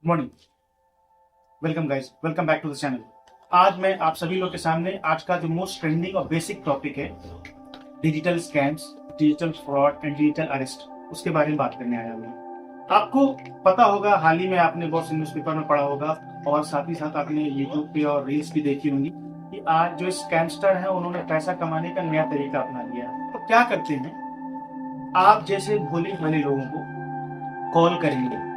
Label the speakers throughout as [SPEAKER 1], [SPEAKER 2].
[SPEAKER 1] Morning. Welcome guys, welcome back to the channel. आज मैं आप सभी लोग के सामने आज का जो मोस्ट ट्रेंडिंग और बेसिक टॉपिक है digital scams, digital fraud and digital arrest, उसके बारे में बात करने आया हूँ। आपको पता होगा, हाल ही में आपने बहुत से न्यूज़पेपर में पढ़ा होगा और साथ ही साथ आपने यूट्यूब पे और रील्स भी देखी होंगी कि आज जो स्कैमस्टर है उन्होंने पैसा कमाने का नया तरीका अपना लिया है। तो क्या करते हैं, आप जैसे भोले भाले लोगों को कॉल करेंगे,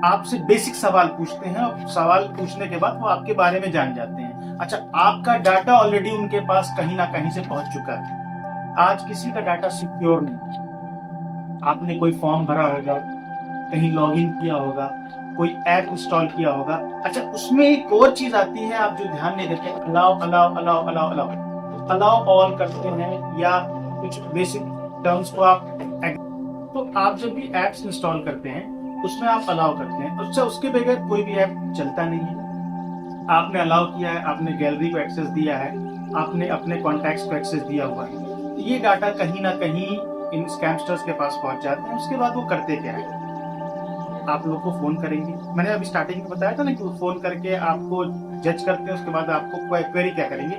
[SPEAKER 1] आपसे बेसिक सवाल पूछते हैं और सवाल पूछने के बाद वो आपके बारे में जान जाते हैं। अच्छा, आपका डाटा ऑलरेडी उनके पास कहीं ना कहीं से पहुंच चुका है। आज किसी का डाटा सिक्योर नहीं। आपने कोई फॉर्म भरा होगा, कहीं लॉगिन किया होगा, कोई ऐप इंस्टॉल किया होगा। अच्छा, उसमें एक और चीज आती है आप जो ध्यान नहीं देते, allow allow allow allow allow allow all करते हैं या कुछ बेसिक टर्म्स को आप तो आप जब भी एप्स इंस्टॉल करते हैं उसमें आप अलाउ करते हैं। अच्छा, उसके बगैर कोई भी ऐप चलता नहीं है। आपने अलाउ किया है, आपने गैलरी को एक्सेस दिया है, आपने अपने कॉन्टैक्ट्स को एक्सेस दिया हुआ है, तो ये डाटा कहीं ना कहीं इन स्कैमस्टर्स के पास पहुंच जाते हैं। उसके बाद वो करते क्या है, आप लोग को फोन करेंगे। मैंने अभी स्टार्टिंग में बताया था ना कि वो फोन करके आपको जज करते हैं। उसके बाद आपको क्वेरी क्या करेंगे,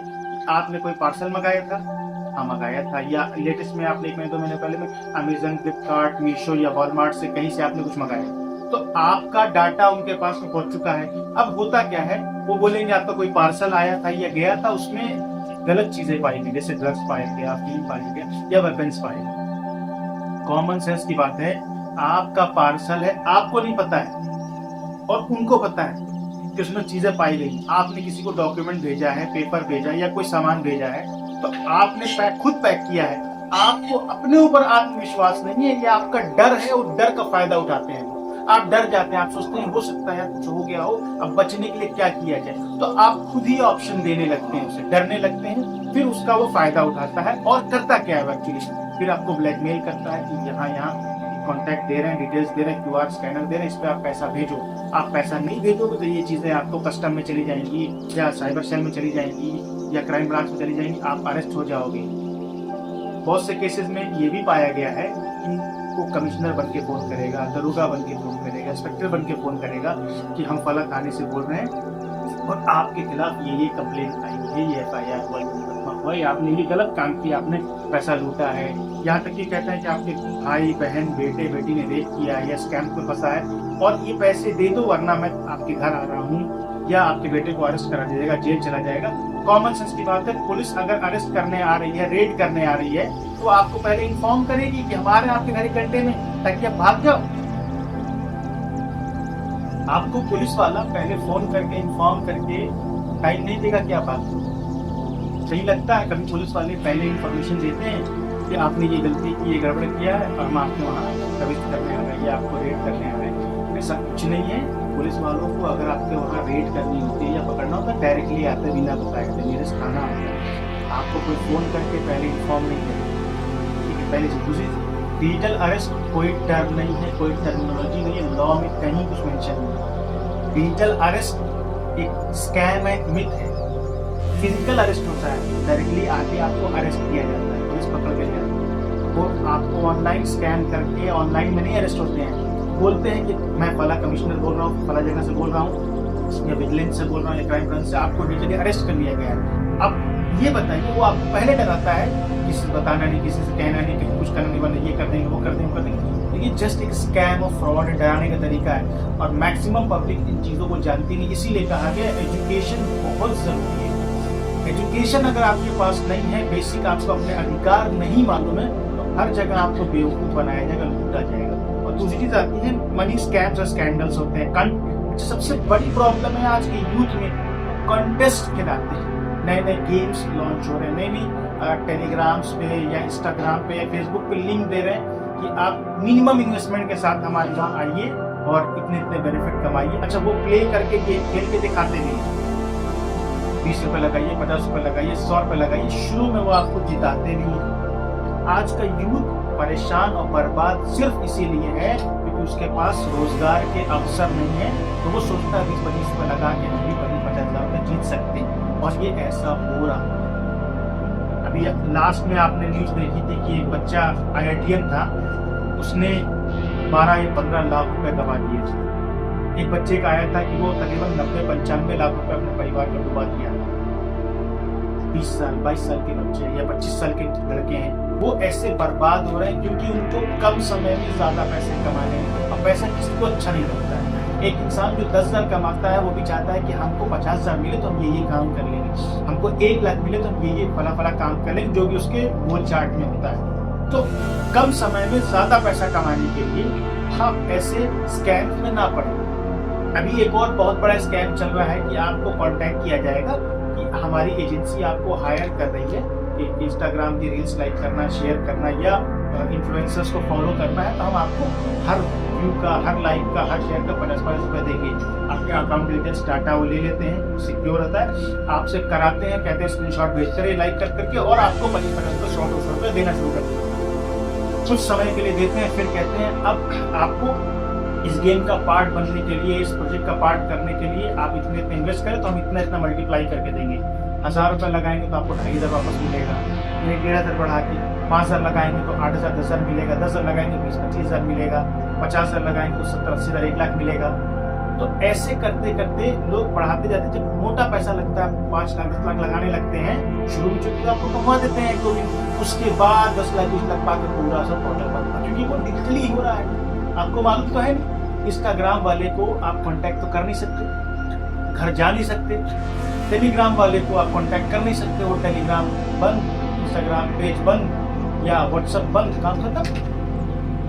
[SPEAKER 1] आपने कोई पार्सल मंगाया था, हाँ मंगाया था, या लेटेस्ट में आपने 1 महीने 2 महीने पहले में अमेजन, फ्लिपकार्ट, मीशो या वॉलमार्ट से कहीं से आपने कुछ मंगाया, तो आपका डाटा उनके पास में पहुंच चुका है। अब होता क्या है, वो बोलेंगे आपका कोई पार्सल आया था या गया था, उसमें गलत चीजें पाई गई, जैसे ड्रग्स पाया गया, फिल्म पाया गया या वेपन्स पाए गए। कॉमन सेंस की बात है, आपका पार्सल है, आपको नहीं पता है और उनको पता है कि उसमें चीजें पाई गई। आपने किसी को डॉक्यूमेंट भेजा है, पेपर भेजा या कोई सामान भेजा है, तो आपने खुद पैक किया है। आपको अपने ऊपर आत्मविश्वास नहीं है, ये आपका डर है और डर का फायदा उठाते हैं। आप डर जाते हैं, आप सोचते हैं हो सकता है कुछ हो गया हो, अब बचने के लिए क्या किया जाए, तो आप खुद ही ऑप्शन देने लगते हैं, उसे डरने लगते हैं। फिर उसका वो फायदा उठाता है और करता क्या है एक्चुअली, फिर आपको ब्लैकमेल करता है कि यहाँ यहाँ कॉन्टैक्ट दे रहे हैं, डिटेल्स दे रहे हैं, क्यूआर स्कैनर दे रहे हैं, इस पे आप पैसा भेजो। आप पैसा नहीं भेजोगे तो ये चीजें आपको कस्टम में चली जाएंगी या साइबर सेल में चली जाएंगी या क्राइम ब्रांच में चली जाएंगी, आप अरेस्ट हो जाओगे। बहुत से केसेस में ये भी पाया गया है कि वो कमिश्नर बन के फोन करेगा, दरोगा बन के फोन करेगा, इंस्पेक्टर बन के फोन करेगा कि हम फला थाने से बोल रहे हैं और आपके खिलाफ ये कंप्लेंट आई है, ये FIR हुआ, आपने ये गलत काम किया, आपने पैसा लूटा है। यहाँ तक कि कहते हैं कि आपके भाई बहन बेटे बेटी ने रेप किया या स्कैम में फंसा है और ये पैसे दे दो वरना मैं आपके घर आ रहा हूँ, या आपके बेटे को अरेस्ट करा दीजिएगा, जेल चला जाएगा। कॉमन सेंस की बात है, पुलिस अगर अरेस्ट करने आ रही है, रेड करने आ रही है, तो आपको पहले इन्फॉर्म करेगी कि हमारे आपके घर घंटे में, ताकि आप भाग जाओ। आपको पुलिस वाला पहले फोन करके इन्फॉर्म करके टाइम नहीं देगा कि आप भाग। सही लगता है, कभी पुलिस वाले पहले इन्फॉर्मेशन देते हैं कि आपने ये गलती की, ये गड़बड़ किया है और हम आपके वहाँ सर्विस करने आ रहे हैं या आपको रेड करने आ रहे हैं। ऐसा कुछ नहीं है। पुलिस वालों को अगर आपके वहाँ रेड करनी होती है या पकड़ना होता है, डायरेक्टली आते बिना बताए थे, नियरेस्ट थाना आता है, आपको कोई फोन करके पहले इन्फॉर्म नहीं करेगा। ठीक है, पहले से दूसरी डिजिटल अरेस्ट कोई टर्म नहीं है, कोई टर्मिनोलॉजी नहीं है, लॉ में कहीं कुछ मेंशन नहीं है। डिजिटल अरेस्ट एक स्कैम है, मिथ है। फिजिकल अरेस्ट होता है, डायरेक्टली आके आपको अरेस्ट किया जाता है, पुलिस पकड़ के ले जाती है। वो आपको ऑनलाइन स्कैन करके ऑनलाइन में नहीं अरेस्ट होते हैं, बोलते हैं कि मैं फला कमिश्नर बोल रहा हूँ, फला जगह से बोल रहा हूँ या विजिलेंस से बोल रहा हूँ या क्राइम ब्रांच से, आपको डिजिटली अरेस्ट कर लिया गया है। अब ये बताइए, वो आपको पहले डराता है, किसी से बताना नहीं, किसी से कहना नहीं, कहीं कुछ करना नहीं, बना ये कर देंगे, वो कर देंगे, वो कर देंगे। तो ये जस्ट एक स्कैम और फ्रॉड डराने का तरीका है और मैक्सिमम पब्लिक इन चीज़ों को जानती नहीं। इसीलिए कहा गया एजुकेशन बहुत जरूरी है। एजुकेशन अगर आपके पास नहीं है, बेसिक आपको अपने अधिकार नहीं मालूम है, तो हर जगह आपको बेवकूफ बनाया जाएगा, लूटा जाएगा। और दूसरी चीज आती है मनी स्कैम्स और स्कैंडल्स होते हैं। सबसे बड़ी प्रॉब्लम है आज के यूथ में, कॉन्टेस्ट खिलाते हैं, नए नए गेम्स लॉन्च हो रहे हैं, नई नई टेलीग्राम्स पे या इंस्टाग्राम पे या फेसबुक पे लिंक दे रहे हैं कि आप मिनिमम इन्वेस्टमेंट के साथ हमारे यहाँ आइए और इतने इतने बेनिफिट कमाइए। अच्छा, वो प्ले करके गेम खेल के दिखाते नहीं, 20 रुपए लगाइए, 50 रुपए लगाइए, 100 रुपए लगाइए, शुरू में वो आपको जिताते नहीं। आज का यूथ परेशान और बर्बाद सिर्फ इसीलिए है क्योंकि उसके पास रोजगार के अवसर नहीं है, तो वो सोचता है 20-25 रुपए लगा के हम भी 50,000 रुपए जीत सकते हैं, और ये ऐसा हो रहा। अभी लास्ट में आपने न्यूज देखी थी कि एक बच्चा IITian था, उसने 12 या 15 लाख रुपए गवा दिए थे। एक बच्चे का आया था कि वो तकरीबन 90-95 लाख रुपए अपने परिवार का डुबा दिया। 20 साल 22 साल के बच्चे या 25 साल के लड़के हैं, वो ऐसे बर्बाद हो रहे हैं क्योंकि उनको कम समय में ज्यादा पैसे कमाने हैं। और पैसा किसी को अच्छा नहीं लगता है। एक इंसान जो 10,000 कमाता है वो भी चाहता है कि हमको 50,000 मिले तो हम ये काम कर लेंगे, हमको 1 लाख मिले तो हम ये फला फला काम कर लेंगे, जो भी उसके गोल चार्ट में होता है। तो कम समय में ज्यादा पैसा कमाने के लिए हम ऐसे स्कैम में ना पड़े। अभी एक और बहुत बड़ा स्कैम चल रहा है कि आपको कांटेक्ट किया जाएगा कि हमारी एजेंसी आपको हायर कर रही है कि इंस्टाग्राम की रील्स लाइक करना, शेयर करना या इन्फ्लुएंसर्स को फॉलो करना है, तो हम आपको हर व्यू का, हर लाइक का, हर शेयर का 50 रुपए देंगे। आपके अकाउंट डिटेल्स डाटा वो ले लेते हैं, सिक्योर होता है, आपसे कराते हैं, कहते हैं स्क्रीनशॉट भेजते रहिए लाइक कर करके, और आपको 50 रुपए देना शुरू कर देते हैं। कुछ समय के लिए देते हैं, फिर कहते हैं अब आपको इस गेम का पार्ट बनने के लिए, इस प्रोजेक्ट का पार्ट करने के लिए आप इतने इन्वेस्ट करें तो हम इतना मल्टीप्लाई करके देंगे। 1,000 रुपये लगाएंगे तो आपको 2,500 वापस मिलेगा, 1,500 बढ़ा के 5,000 लगाएंगे तो 8,000 10,000 मिलेगा, 10,000 लगाएंगे 20-25,000 मिलेगा, 50,000 लगाएंगे तो 70-80,000 1 लाख मिलेगा। तो ऐसे करते करते लोग बढ़ाते जाते, जब मोटा पैसा लगता है 5 लाख 10 लाख लगाने लगते हैं, शुरू में चूंकि आपको कमा देते हैं तो उसके बाद 10 लाख 20 लाख पाकर पूरा सब पोर्टल बनता, क्योंकि वो डिजिटली हो रहा है। आपको मालूम तो है नहीं, इंस्टाग्राम वाले को आप कांटेक्ट तो कर नहीं सकते, घर जा नहीं सकते, टेलीग्राम वाले को आप कांटेक्ट कर नहीं सकते, वो टेलीग्राम बंद, इंस्टाग्राम पेज बंद या व्हाट्सएप बंद, काम खत्म।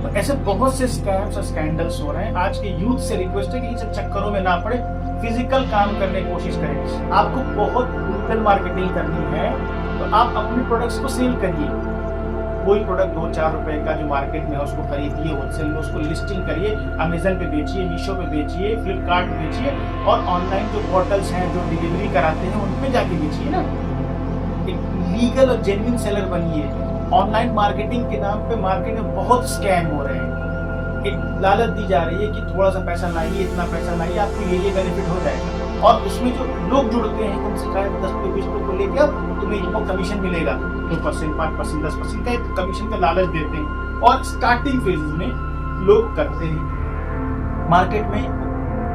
[SPEAKER 1] तो ऐसे बहुत से स्कैम्स और स्कैंडल्स हो रहे हैं। आज के यूथ से रिक्वेस्ट है कि इन सब चक्करों में ना पड़े, फिजिकल काम करने की कोशिश करें। आपको बहुत डिजिटल मार्केटिंग करनी है तो आप अपने प्रोडक्ट्स को सेल करिए। कोई प्रोडक्ट 2-4 रुपए का जो मार्केट में है उसको खरीदिए, होलसेल में उसको लिस्टिंग करिए, अमेजन पे बेचिए, मीशो पे बेचिए, फ्लिपकार्ट पे बेचिए, और ऑनलाइन जो पोर्टल्स हैं जो डिलीवरी कराते हैं उन पे जाके बेचिए ना। एक लीगल और जेन्युइन सेलर बनिए। ऑनलाइन मार्केटिंग के नाम पे मार्केट में बहुत स्कैम हो रहे हैं। एक लालच दी जा रही है कि थोड़ा सा पैसा लाइए, इतना पैसा लाइए, आपको ये बेनिफिट हो जाएगा, और उसमें जो लोग जुड़ते हैं उनसे कहा 10-20 को लेके आओ, तुम्हें इनको कमीशन मिलेगा 2%, 5%, 10% का कमीशन का लालच देते हैं, और स्टार्टिंग फेज में लोग करते हैं। मार्केट में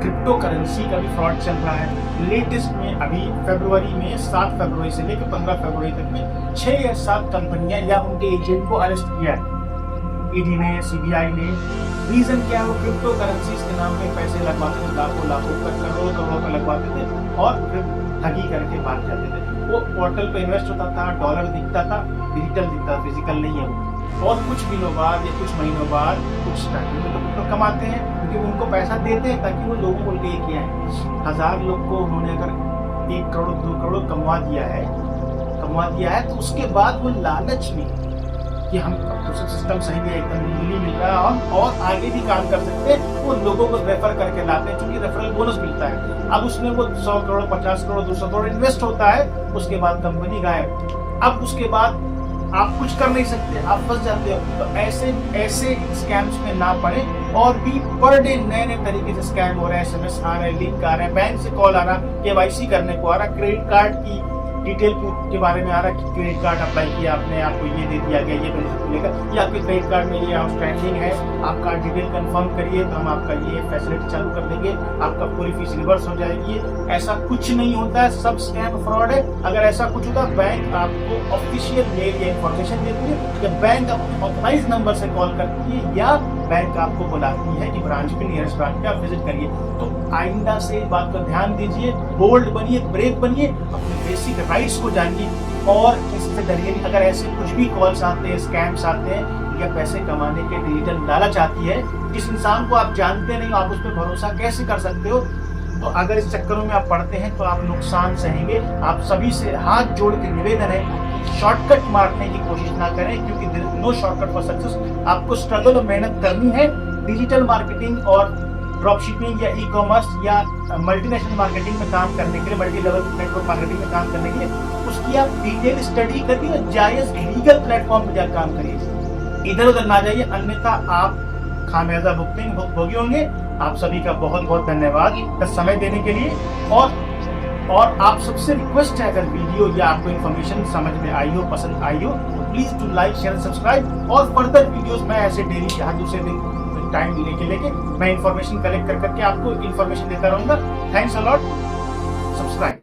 [SPEAKER 1] क्रिप्टो करेंसी का भी फ्रॉड चल रहा है। लेटेस्ट में अभी फरवरी में 7 फरवरी से लेकर 15 फरवरी तक में 6 या 7 कंपनियां या उनके एजेंट को अरेस्ट किया है ईडी ने, सीबीआई ने। रीजन क्या है? वो क्रिप्टो करेंसीज के नाम पे पैसे लगवाते थे, लाखों करोड़ों का लगवाते थे और फिर ठगी करके भाग जाते थे। वो पोर्टल पे इन्वेस्ट होता था, डॉलर दिखता था, डिजिटल दिखता था, फिजिकल नहीं है वो। और कुछ दिनों बाद या कुछ महीनों बाद कुछ स्टार्टिंग में तो कमाते हैं, क्योंकि उनको पैसा देते हैं ताकि वो लोगों को लेके आए। 1000 लोग को उन्होंने अगर 1 करोड़ 2 करोड़ कमवा दिया है तो उसके बाद वो लालच में कि हम सिस्टम सही है, एकदम लीगली मिल रहा है और आगे भी काम कर सकते हैं, वो लोगों को रेफर करके लाते हैं, क्योंकि रेफरल बोनस मिलता है। अब उसमें वो 100 करोड़ 50 करोड़ 200 करोड़ इन्वेस्ट होता है, उसके बाद कंपनी गायब। अब उसके बाद आप कुछ कर नहीं सकते, आप फंस जाते हो। तो ऐसे स्कैम्स में ना पड़े। और भी पर डे नए तरीके से स्कैम हो रहे हैं, SMS आ रहे हैं, लिंक आ रहे हैं, बैंक से कॉल आ रहा, KYC करने को आ रहा, क्रेडिट कार्ड की डिटेल के बारे में आ रहा है कि क्रेडिट कार्ड अप्लाई किया आपने, आपको ये दे दिया गया, ये बेनिफिट मिलेगा, या आपके क्रेडिट कार्ड में ये आउटस्टैंडिंग है, आप कार्ड डिटेल कंफर्म करिए तो हम आपका ये फैसिलिटी चालू कर देंगे, आपका पूरी फीस रिवर्स हो जाएगी। ऐसा कुछ नहीं होता है, सब स्कैम फ्रॉड है। अगर ऐसा कुछ होता बैंक आपको ऑफिशियल मेल या इन्फॉर्मेशन देती है, या बैंक अपने ऑथराइज नंबर से कॉल करती है, या बैंक आपको बुलाती है कि ब्रांच पे, नियरेस्ट ब्रांच पे आप विजिट करिए। तो आइंदा से बात का ध्यान दीजिए, बोल्ड बनिए, ब्रेव बनिए, अपने बेसिक राइट्स को जानिए और इससे डरिए नहीं। अगर ऐसे कुछ भी कॉल्स आते हैं, स्कैम्स आते हैं या पैसे कमाने के डिजिटल लालच आती है, जिस इंसान को आप जानते नहीं, आप उस पर भरोसा कैसे कर सकते हो? तो अगर इस चक्करों में आप पड़ते हैं तो आप नुकसान सहेंगे। आप सभी से हाथ जोड़ के निवेदन है, शॉर्टकट मारने की कोशिश ना करें, क्योंकि नो शॉर्टकट फॉर सक्सेस। आपको स्ट्रगल और मेहनत करनी है। डिजिटल मार्केटिंग और ड्रॉप शिपिंग या ई-कॉमर्स या मल्टीनेशनल मार्केटिंग में काम करने के लिए, मल्टी लेवल नेटवर्क मार्केटिंग में काम करने के लिए उसकी आप डिटेल स्टडी करिए और जायज लीगल प्लेटफॉर्म पर जाकर काम करिए, इधर उधर ना जाइए, अन्यथा आप खामियाजा भुगतोगे होंगे। आप सभी का बहुत बहुत धन्यवाद समय देने के लिए। और आप सबसे रिक्वेस्ट है, अगर वीडियो या आपको इन्फॉर्मेशन समझ में आई हो, पसंद आई हो, तो please to like share subscribe. और फर्दर वीडियोस मैं ऐसे डेली हर दूसरे दिन टाइम लेके मैं इन्फॉर्मेशन कलेक्ट करके आपको इन्फॉर्मेशन देता रहूंगा। Thanks a lot. सब्सक्राइब।